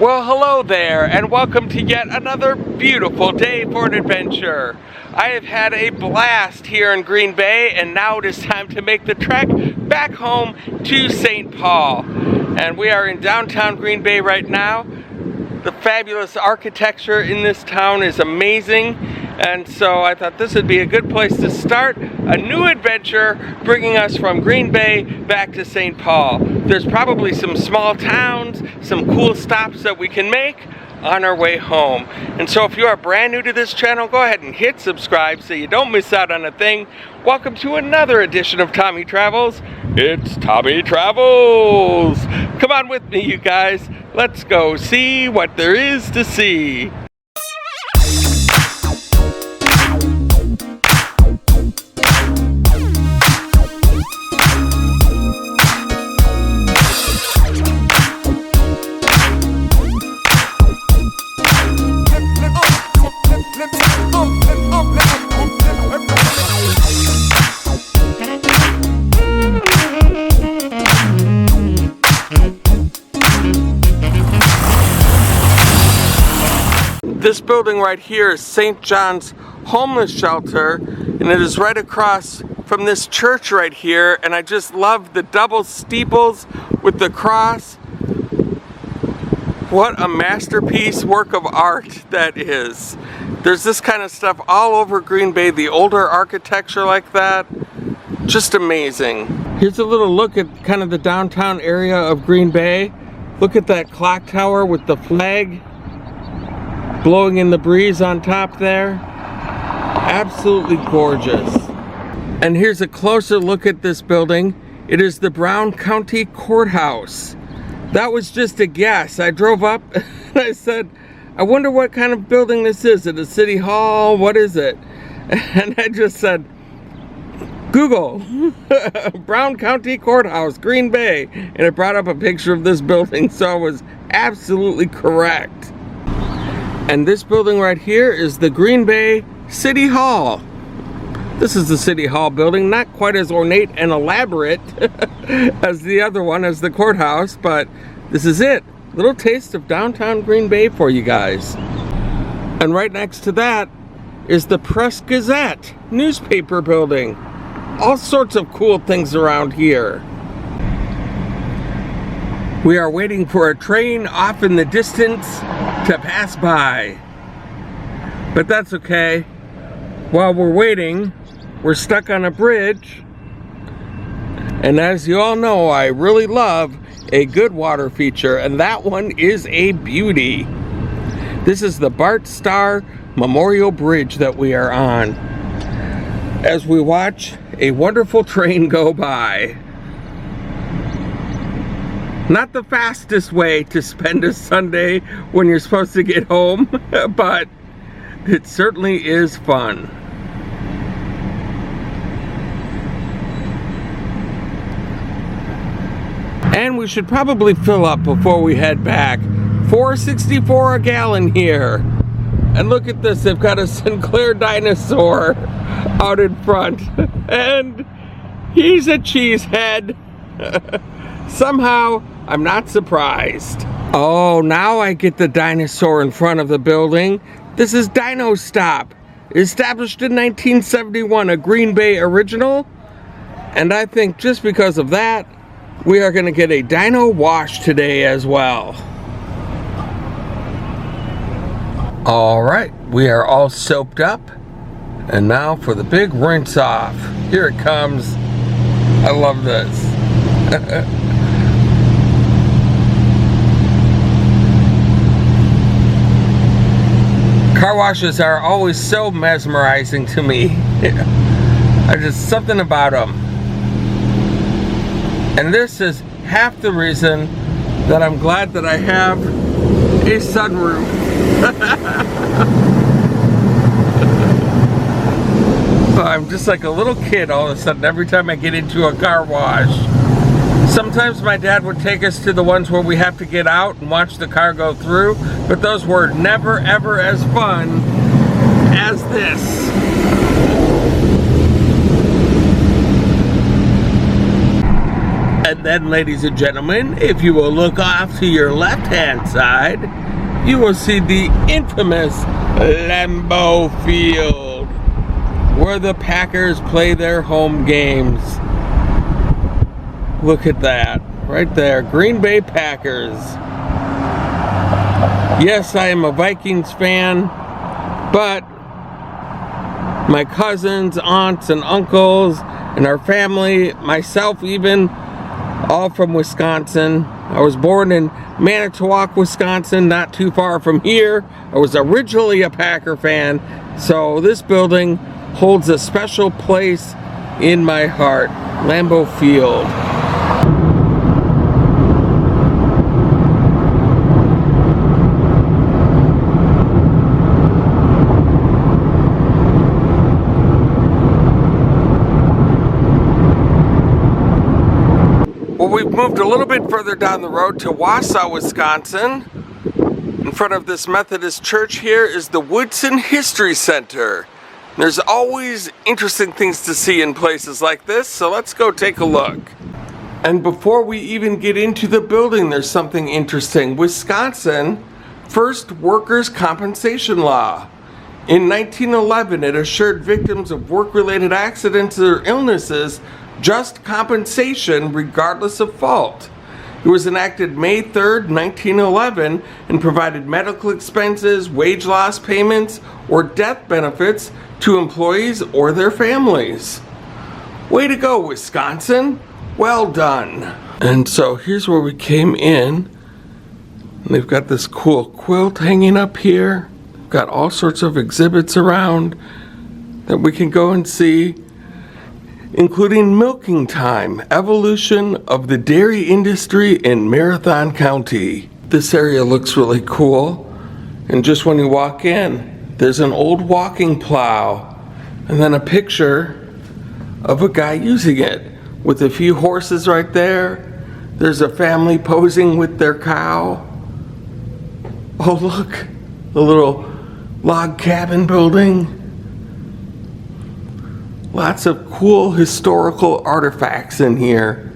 Well, hello there, and welcome to yet another beautiful day for an adventure. I have had a blast here in Green Bay, and now it is time to make the trek back home to St. Paul. And we are in downtown Green Bay right now. The fabulous architecture in this town is amazing, and so I thought this would be a good place to start a new adventure, bringing us from Green Bay back to St. Paul. There's probably some small towns, some cool stops that we can make on our way home. And so if you are brand new to this channel, go ahead and hit subscribe so you don't miss out on a thing. Welcome to another edition of Tommy Travels. It's Tommy Travels. Come on with me, you guys. Let's go see what there is to see. This building right here is St. John's Homeless Shelter, and it is right across from this church right here, and I just love the double steeples with the cross. What a masterpiece work of art that is. There's this kind of stuff all over Green Bay, the older architecture like that. Just amazing. Here's a little look at kind of the downtown area of Green Bay. Look at that clock tower with the flag blowing in the breeze on top there. Absolutely gorgeous. And here's a closer look at this building. It is the Brown County Courthouse. That was just a guess. I drove up and I said, I wonder what kind of building this is. Is it a city hall? What is it? And I just said, Google, Brown County Courthouse, Green Bay. And it brought up a picture of this building, so I was absolutely correct. And this building right here is the Green Bay City Hall. This is the City Hall building, not quite as ornate and elaborate as the other one, as the courthouse, but this is it. Little taste of downtown Green Bay for you guys. And right next to that is the Press Gazette newspaper building. All sorts of cool things around here. We are waiting for a train off in the distance to pass by. But that's okay. While we're waiting, we're stuck on a bridge. And as you all know, I really love a good water feature, and that one is a beauty. This is the Bart Starr Memorial Bridge that we are on, as we watch a wonderful train go by. Not the fastest way to spend a Sunday when you're supposed to get home, but it certainly is fun. And we should probably fill up before we head back. $4.64 a gallon here. And look at this, they've got a Sinclair dinosaur out in front. And he's a cheesehead. Somehow, I'm not surprised. Oh, now I get the dinosaur in front of the building. This is Dino Stop. Established in 1971, a Green Bay original. And I think just because of that, we are going to get a dino wash today as well. All right, we are all soaped up. And now for the big rinse off. Here it comes. I love this. Car washes are always so mesmerizing to me. Just something about them. And this is half the reason that I'm glad that I have a sunroof. I'm just like a little kid all of a sudden every time I get into a car wash. Sometimes my dad would take us to the ones where we have to get out and watch the car go through, but those were never ever as fun as this. And And then, ladies and gentlemen, if you will look off to your left-hand side, you will see the infamous Lambeau Field, where the Packers play their home games. Look at that, right there, Green Bay Packers. Yes, I am a Vikings fan, but my cousins, aunts, and uncles, and our family, myself even, all from Wisconsin. I was born in Manitowoc, Wisconsin, not too far from here. I was originally a Packer fan, so this building holds a special place in my heart. Lambeau Field. Well, we've moved a little bit further down the road to Wausau, Wisconsin. In front of this Methodist church here is the Woodson History Center. There's always interesting things to see in places like this, so let's go take a look. And before we even get into the building, there's something interesting. Wisconsin, first workers' compensation law. In 1911, it assured victims of work-related accidents or illnesses just compensation regardless of fault. It was enacted May 3rd, 1911, and provided medical expenses, wage loss payments, or death benefits to employees or their families. Way to go, Wisconsin. Well done. And so here's where we came in. They've got this cool quilt hanging up here. Got all sorts of exhibits around that we can go and see, including milking time, evolution of the dairy industry in Marathon County. This area looks really cool. And just when you walk in, there's an old walking plow and then a picture of a guy using it with a few horses right there. There's a family posing with their cow. Oh, look, the little log cabin building. Lots of cool historical artifacts in here.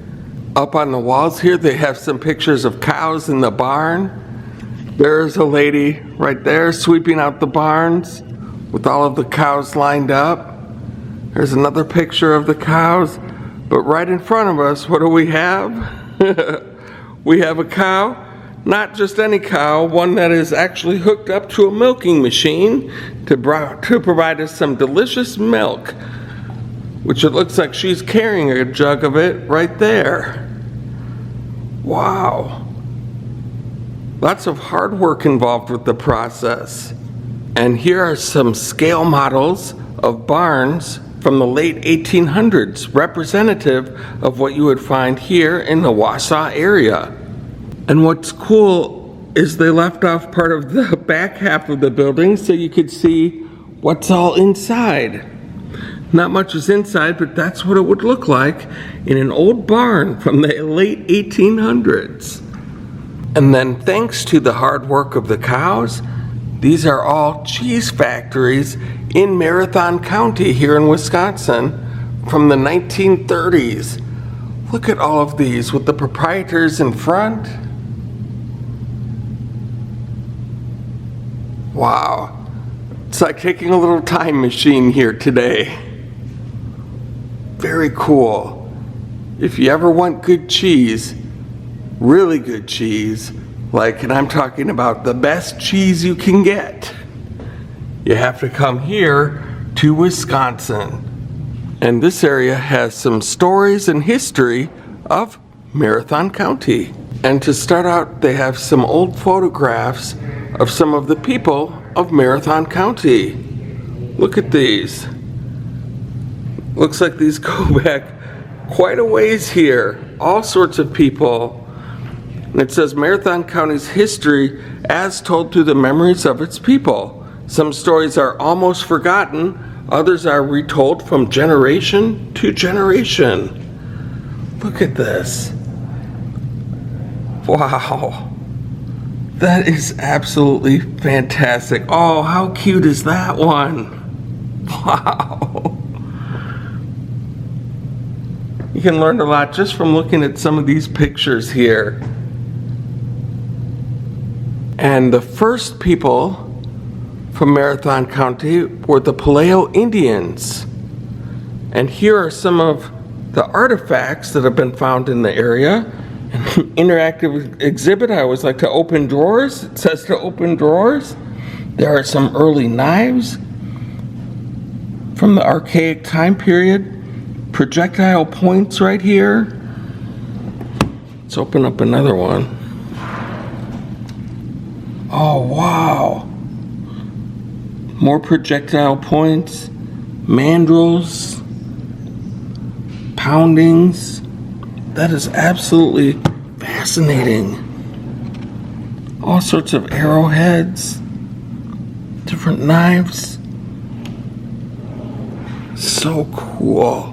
Up on the walls here, they have some pictures of cows in the barn. There's a lady right there sweeping out the barns with all of the cows lined up. There's another picture of the cows. But right in front of us, what do we have? We have a cow. Not just any cow, one that is actually hooked up to a milking machine to provide us some delicious milk, which it looks like she's carrying a jug of it right there. Wow. Lots of hard work involved with the process. And here are some scale models of barns from the late 1800s, representative of what you would find here in the Wausau area. And what's cool is they left off part of the back half of the building so you could see what's all inside. Not much is inside, but that's what it would look like in an old barn from the late 1800s. And then thanks to the hard work of the cows, these are all cheese factories in Marathon County here in Wisconsin from the 1930s. Look at all of these with the proprietors in front. Wow. It's like taking a little time machine here today. Very cool. If you ever want good cheese, really good cheese, and I'm talking about the best cheese you can get, you have to come here to Wisconsin. And this area has some stories and history of Marathon County. And to start out, they have some old photographs of some of the people of Marathon County. Look at these. Looks like these go back quite a ways here. All sorts of people. And it says Marathon County's history as told through the memories of its people. Some stories are almost forgotten, others are retold from generation to generation. Look at this. Wow. That is absolutely fantastic. Oh, how cute is that one? Wow. can learn a lot just from looking at some of these pictures here. And the first people from Marathon County were the Palaeo Indians. And here are some of the artifacts that have been found in the area. An interactive exhibit. I always like to open drawers. It says to open drawers. There are some early knives from the archaic time period. Projectile points right here. Let's open up another one. Oh, wow. More projectile points, mandrels, poundings. That is absolutely fascinating. All sorts of arrowheads, different knives. So cool.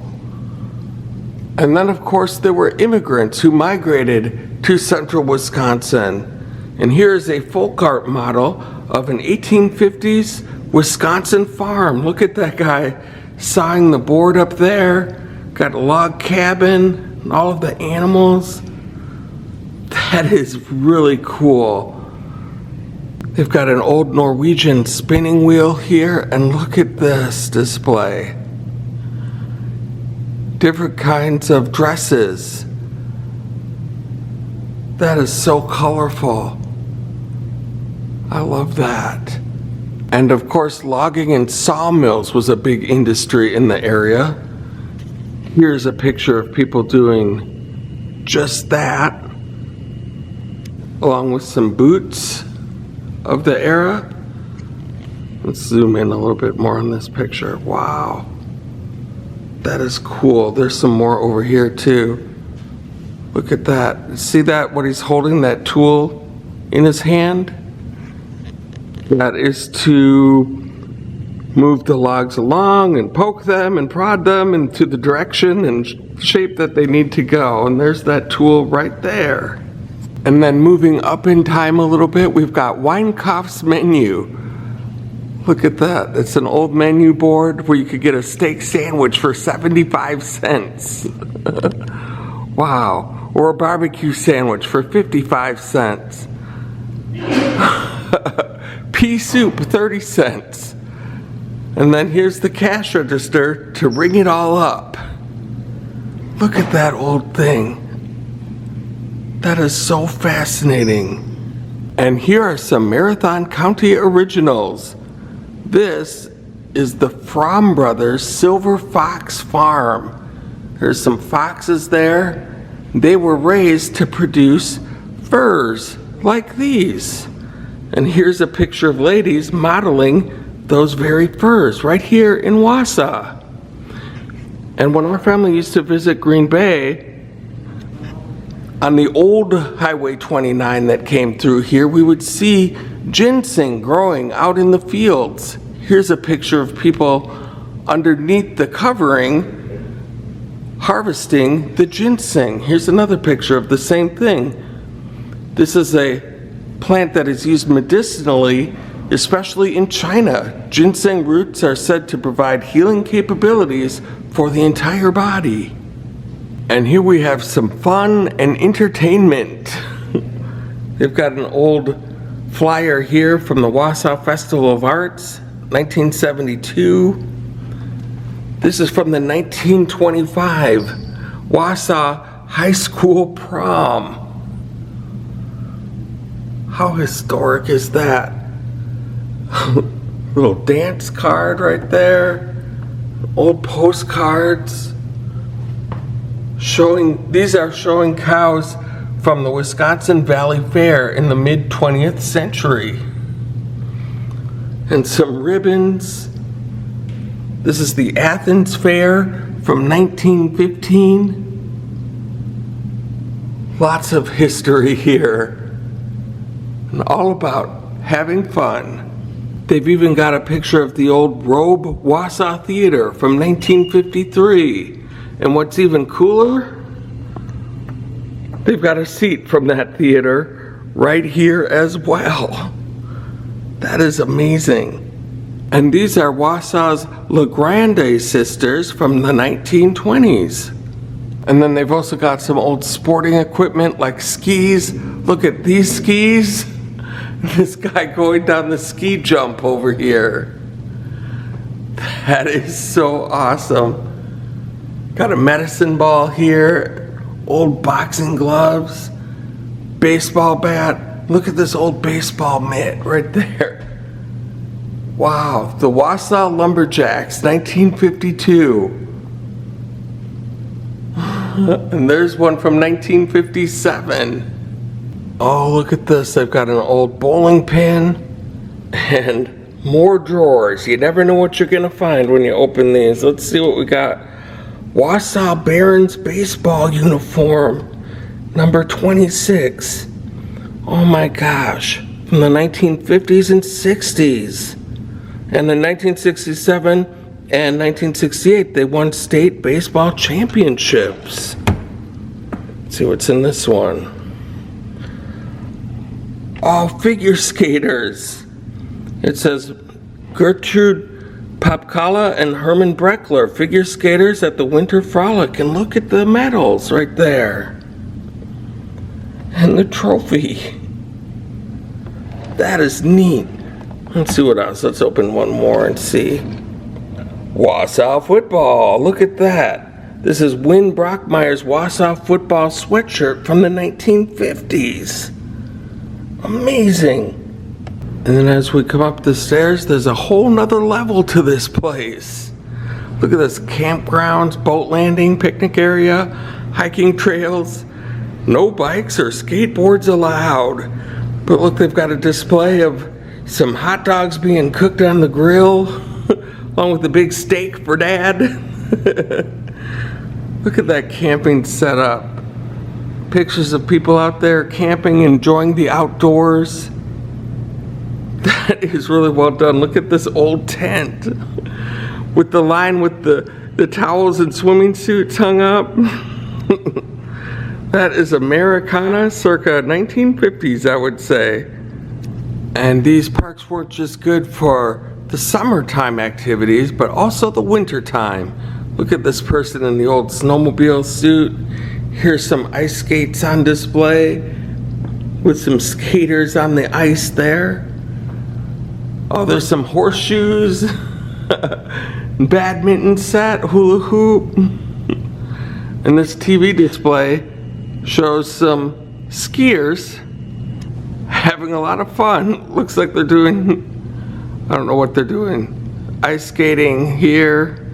And then, of course, there were immigrants who migrated to central Wisconsin. And here's a folk art model of an 1850s Wisconsin farm. Look at that guy sawing the board up there. Got a log cabin and all of the animals. That is really cool. They've got an old Norwegian spinning wheel here, and look at this display. Different kinds of dresses. That is so colorful. I love that. And of course, logging and sawmills was a big industry in the area. Here's a picture of people doing just that, along with some boots of the era. Let's zoom in a little bit more on this picture. Wow. That is cool. There's some more over here too. Look at that. See that, what he's holding, that tool in his hand? That is to move the logs along and poke them and prod them into the direction and shape that they need to go. And there's that tool right there. And then moving up in time a little bit, we've got Weinkopf's menu. Look at that. It's an old menu board where you could get a steak sandwich for 75 cents. Wow. Or a barbecue sandwich for 55 cents. Pea soup, 30 cents. And then here's the cash register to ring it all up. Look at that old thing. That is so fascinating. And here are some Marathon County originals. This is the Fromm Brothers Silver Fox Farm. There's some foxes there. They were raised to produce furs like these. And here's a picture of ladies modeling those very furs right here in Wausau. And when our family used to visit Green Bay, on the old Highway 29 that came through here, we would see ginseng growing out in the fields. Here's a picture of people underneath the covering harvesting the ginseng. Here's another picture of the same thing. This is a plant that is used medicinally, especially in China. Ginseng roots are said to provide healing capabilities for the entire body. And here we have some fun and entertainment. They've got an old flyer here from the Wausau Festival of Arts, 1972. This is from the 1925 Wausau High School Prom. How historic is that? Little dance card right there. Old postcards. These are showing cows from the Wisconsin Valley Fair in the mid-20th century. And some ribbons. This is the Athens Fair from 1915. Lots of history here. And all about having fun. They've even got a picture of the old Robe Wausau Theater from 1953. And what's even cooler, they've got a seat from that theater right here as well. That is amazing. And these are Wausau's LeGrande sisters from the 1920s. And then they've also got some old sporting equipment like skis. Look at these skis. This guy going down the ski jump over here. That is so awesome. Got a medicine ball here, old boxing gloves, baseball bat. Look at this old baseball mitt right there. Wow, the Wausau Lumberjacks, 1952. And there's one from 1957. Oh, look at this. They've got an old bowling pin and more drawers. You never know what you're going to find when you open these. Let's see what we got. Wausau Barons baseball uniform, number 26. Oh my gosh. From the 1950s and 60s. And in 1967 and 1968, they won state baseball championships. Let's see what's in this one. Oh, figure skaters. It says Gertrude Popkala and Herman Breckler, figure skaters at the Winter Frolic. And look at the medals right there. And the trophy. That is neat. Let's see what else. Let's open one more and see. Wausau football. Look at that. This is Win Brockmeyer's Wausau football sweatshirt from the 1950s. Amazing. And then as we come up the stairs, there's a whole nother level to this place. Look at this. Campgrounds, boat landing, picnic area, hiking trails. No bikes or skateboards allowed. But look, they've got a display of some hot dogs being cooked on the grill, along with a big steak for Dad. Look at that camping setup. Pictures of people out there camping, enjoying the outdoors. That is really well done. Look at this old tent with the line with the towels and swimming suits hung up. That is Americana circa 1950s, I would say. And these parks weren't just good for the summertime activities, but also the wintertime. Look at this person in the old snowmobile suit. Here's some ice skates on display with some skaters on the ice there. Oh, there's some horseshoes, badminton set, hula hoop. And this TV display shows some skiers having a lot of fun. Looks like they're doing, I don't know what they're doing. Ice skating here.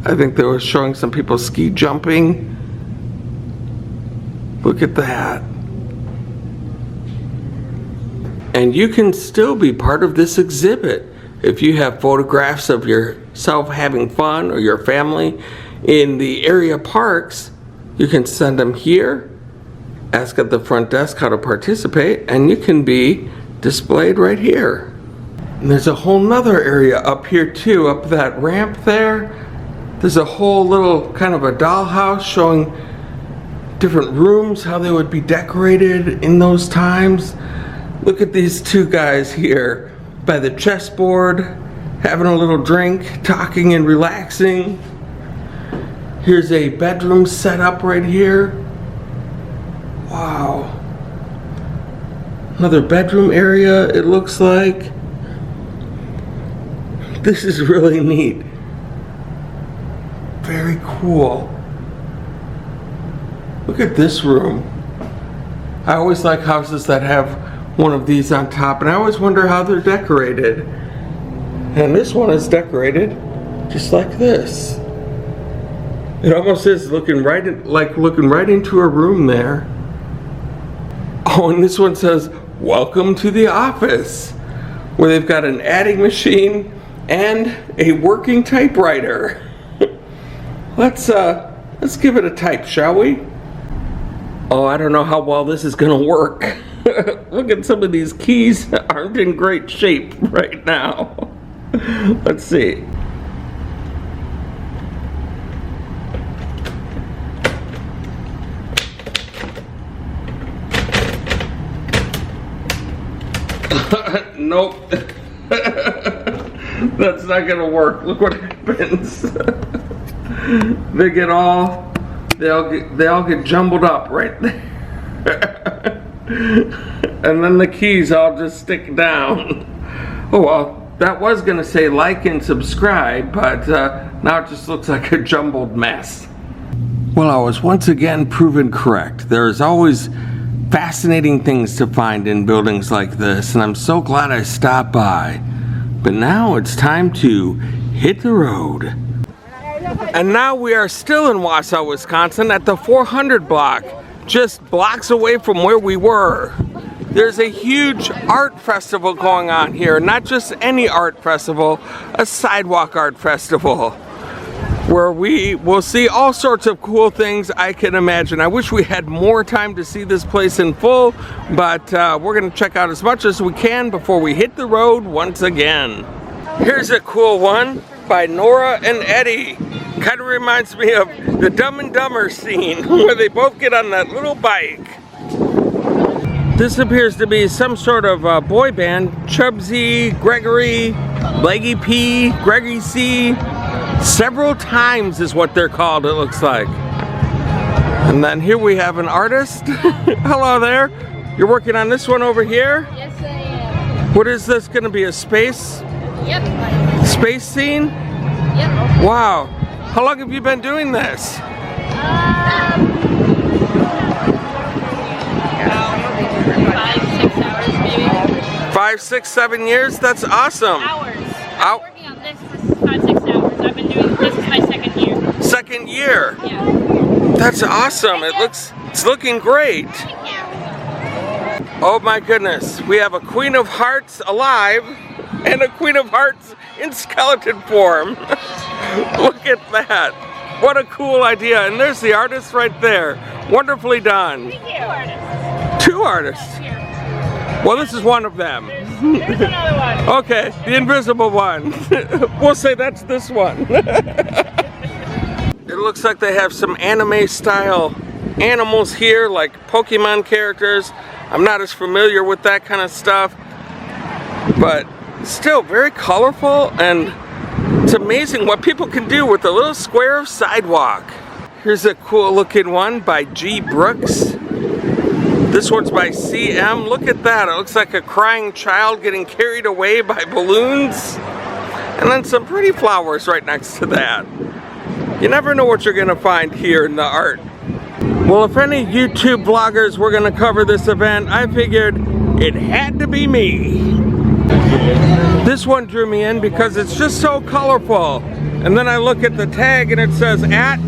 I think they were showing some people ski jumping. Look at that. And you can still be part of this exhibit if you have photographs of yourself having fun or your family in the area parks. You can send them here, ask at the front desk how to participate, and you can be displayed right here. And there's a whole nother area up here too, up that ramp there. There's a whole little kind of a dollhouse showing different rooms, how they would be decorated in those times. Look at these two guys here by the chessboard, having a little drink, talking and relaxing. Here's a bedroom set up right here. Wow. Another bedroom area, it looks like. This is really neat. Very cool. Look at this room. I always like houses that have one of these on top, and I always wonder how they're decorated. And this one is decorated just like this. It almost is looking right into a room there. Oh, and this one says, "Welcome to the office," where they've got an adding machine and a working typewriter. Let's give it a type, shall we? Oh, I don't know how well this is gonna work. Look at some of these keys aren't in great shape right now. Let's see. Nope. That's not gonna work. Look what happens. They get all they all get jumbled up right there. And then the keys all just stick down. Oh well, that was gonna say like and subscribe, but now it just looks like a jumbled mess. Well, I was once again proven correct. There's always fascinating things to find in buildings like this, and I'm so glad I stopped by. But now it's time to hit the road. And now we are still in Wausau, Wisconsin at the 400 block, just blocks away from where we were. There's a huge art festival going on here, not just any art festival, a Sidewalk Art Festival, where we will see all sorts of cool things I can imagine. I wish we had more time to see this place in full, but we're gonna check out as much as we can before we hit the road once again. Here's a cool one by Nora and Eddie. Kind of reminds me of the Dumb and Dumber scene where they both get on that little bike. This appears to be some sort of boy band. Chubsy, Gregory, Leggy P, Greggy C. Several times is what they're called, it looks like. And then here we have an artist. Hello there. You're working on this one over here? Yes, I am. What is this going to be, a space? Yep. Space scene? Yep. Wow. How long have you been doing this? 5, 6 hours maybe. 5, 6, 7 years? That's awesome. Hours. I'm working on this for 5, 6 hours. I've been doing this is my second year. Second year? Yeah. That's awesome. It's looking great. Thank you. Oh my goodness. We have a Queen of Hearts alive and a Queen of Hearts in skeleton form. Look at that. What a cool idea. And there's the artist right there. Wonderfully done. Thank you. 2 artists. 2 artists. Here. Well, this is one of them. There's another one. Okay, the invisible one. We'll say that's this one. It looks like they have some anime style animals here, like Pokemon characters. I'm not as familiar with that kind of stuff, but still very colorful, and it's amazing what people can do with a little square of sidewalk. Here's a cool looking one by G. Brooks. This one's by CM. Look at that. It looks like a crying child getting carried away by balloons. And then some pretty flowers right next to that. You never know what you're gonna find here in the art. Well, if any YouTube vloggers were gonna cover this event, I figured it had to be me. This one drew me in because it's just so colorful. And then I look at the tag and it says at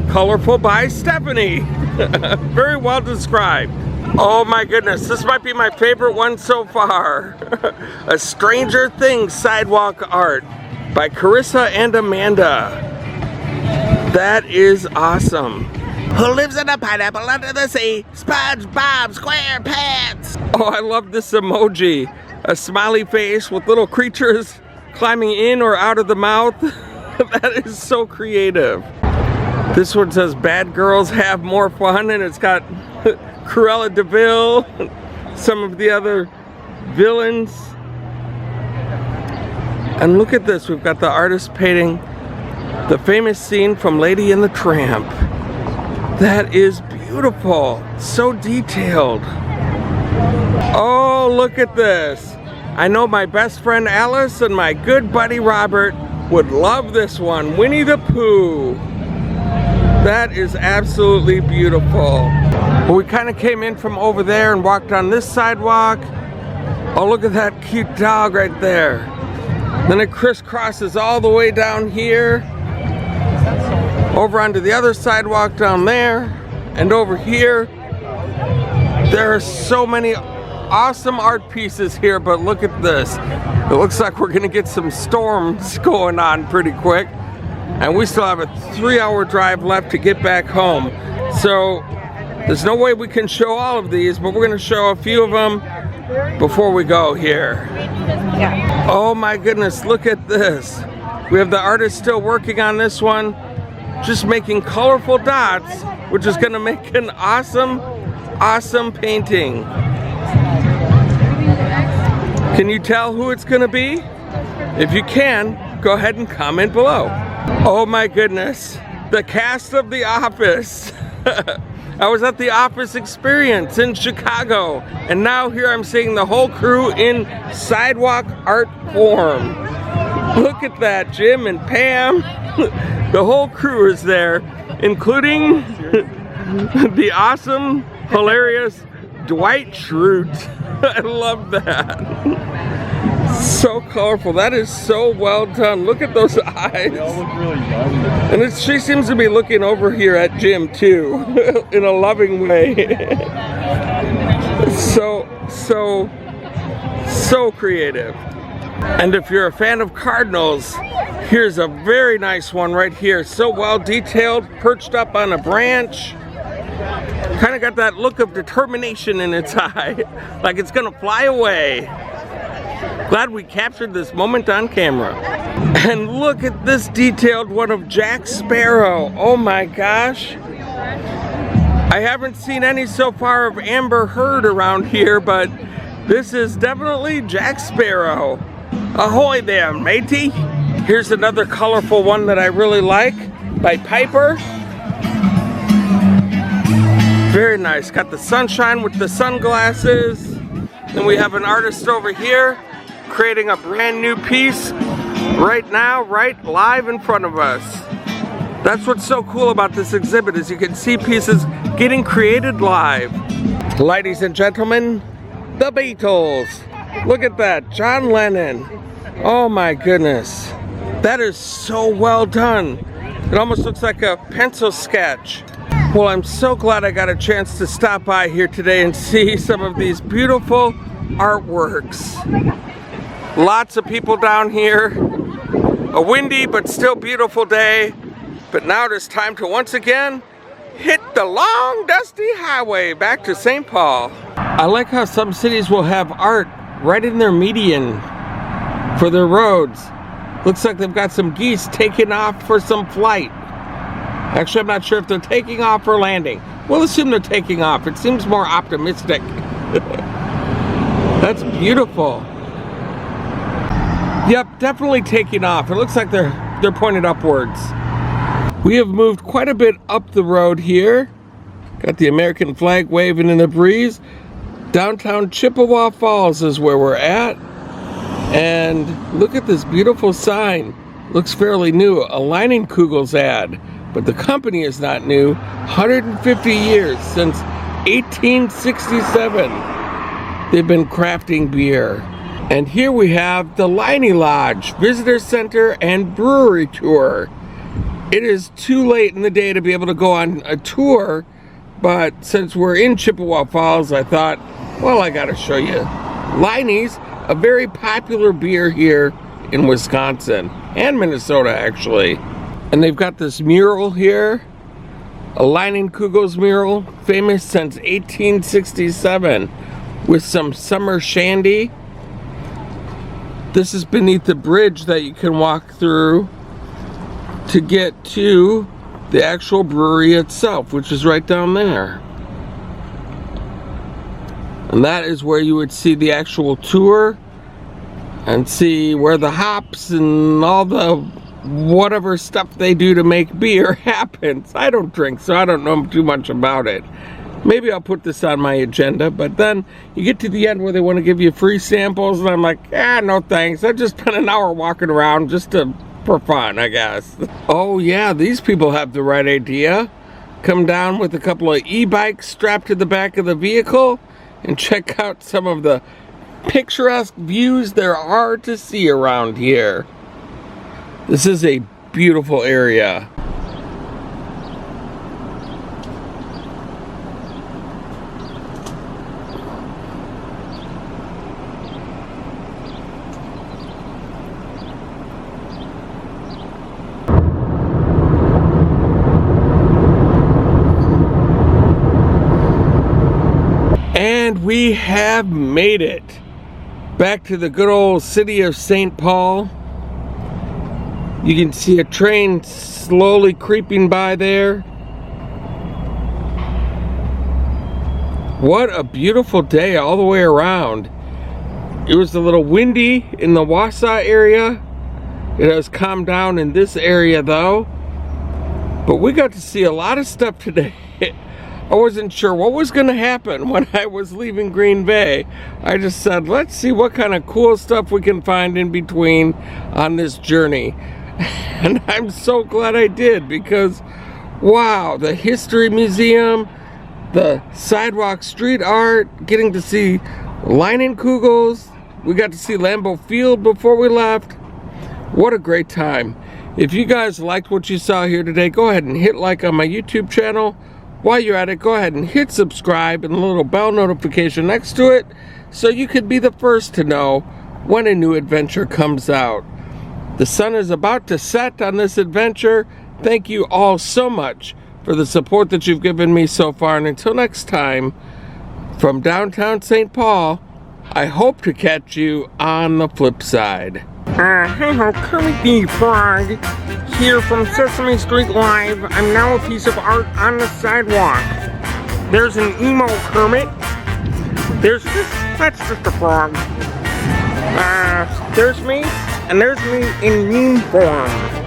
Colorful by Stephanie. Very well described. Oh my goodness, this might be my favorite one so far. A Stranger Things sidewalk art by Carissa and Amanda. That is awesome. Who lives in a pineapple under the sea? SpongeBob SquarePants. Oh, I love this emoji. A smiley face with little creatures climbing in or out of the mouth. That is so creative. This one says bad girls have more fun, and it's got Cruella DeVille, some of the other villains. And look at this, we've got the artist painting the famous scene from Lady and the Tramp. That is beautiful, so detailed. Oh, look at this. I know my best friend Alice and my good buddy Robert would love this one, Winnie the Pooh. That is absolutely beautiful. Well, we kind of came in from over there and walked on this sidewalk. Oh, look at that cute dog right there. Then it crisscrosses all the way down here, over onto the other sidewalk down there, and over here. There are so many awesome art pieces here, but look at this. It looks like we're gonna get some storms going on pretty quick. And we still have a 3-hour drive left to get back home. So there's no way we can show all of these, but we're gonna show a few of them before we go here. Yeah. Oh my goodness, look at this. We have the artist still working on this one, just making colorful dots, which is gonna make an awesome, awesome painting. Can you tell who it's gonna be? If you can, go ahead and comment below. Oh my goodness, the cast of The Office. I was at the Office Experience in Chicago, and now here I'm seeing the whole crew in Sidewalk Art form. Look at that, Jim and Pam. The whole crew is there, including the awesome, hilarious Dwight Schrute. I love that. So colorful. That is so well done. Look at those eyes. They all look really young. And she seems to be looking over here at Jim too, in a loving way. So creative. And if you're a fan of cardinals, here's a very nice one right here. So well detailed, perched up on a branch. Kind of got that look of determination in its eye, like it's gonna fly away. Glad we captured this moment on camera. And look at this detailed one of Jack Sparrow. Oh my gosh. I haven't seen any so far of Amber Heard around here, but this is definitely Jack Sparrow. Ahoy there, matey. Here's another colorful one that I really like by Piper. Very nice. Got the sunshine with the sunglasses. Then we have an artist over here creating a brand new piece right now, right live in front of us. That's what's so cool about this exhibit, is you can see pieces getting created live. Ladies and gentlemen, the Beatles. Look at that, John Lennon. Oh my goodness. That is so well done. It almost looks like a pencil sketch. Well, I'm so glad I got a chance to stop by here today and see some of these beautiful artworks. Lots of people down here. A windy but still beautiful day. But now it is time to once again hit the long dusty highway back to St. Paul. I like how some cities will have art right in their median for their roads. Looks like they've got some geese taking off for some flight. Actually, I'm not sure if they're taking off or landing. We'll assume they're taking off. It seems more optimistic. That's beautiful. Yep, definitely taking off. It looks like they're pointed upwards. We have moved quite a bit up the road here. Got the American flag waving in the breeze. Downtown Chippewa Falls is where we're at. And look at this beautiful sign. Looks fairly new. A Leinenkugel's ad. But the company is not new. 150 years, since 1867. They've been crafting beer. And here we have the Leinie Lodge, Visitor Center and Brewery Tour. It is too late in the day to be able to go on a tour, but since we're in Chippewa Falls, I thought, well, I gotta show you. Leinie's, a very popular beer here in Wisconsin, and Minnesota actually. And they've got this mural here, a Leinenkugel's mural, famous since 1867, with some summer shandy. This is beneath the bridge that you can walk through to get to the actual brewery itself, which is right down there. And that is where you would see the actual tour and see where the hops and all the whatever stuff they do to make beer happens. I don't drink, so I don't know too much about it. Maybe I'll put this on my agenda, but then you get to the end where they want to give you free samples, and I'm like, no thanks. I just spent an hour walking around just for fun, I guess. Oh yeah, these people have the right idea. Come down with a couple of e-bikes strapped to the back of the vehicle and check out some of the picturesque views there are to see around here. This is a beautiful area. And we have made it back to the good old city of St. Paul. You can see a train slowly creeping by there. What a beautiful day all the way around. It was a little windy in the Wausau area. It has calmed down in this area though. But we got to see a lot of stuff today. I wasn't sure what was going to happen when I was leaving Green Bay. I just said, let's see what kind of cool stuff we can find in between on this journey. And I'm so glad I did, because wow, the History Museum, the sidewalk street art, getting to see Leinenkugels. We got to see Lambeau Field before we left. What a great time. If you guys liked what you saw here today, go ahead and hit like on my YouTube channel. While you're at it, go ahead and hit subscribe and the little bell notification next to it so you could be the first to know when a new adventure comes out. The sun is about to set on this adventure. Thank you all so much for the support that you've given me so far, and until next time, from downtown St. Paul, I hope to catch you on the flip side. Hey ho, Kermit the Frog here from Sesame Street Live. I'm now a piece of art on the sidewalk. There's an emo Kermit. That's just a frog. There's me, and there's me in meme form.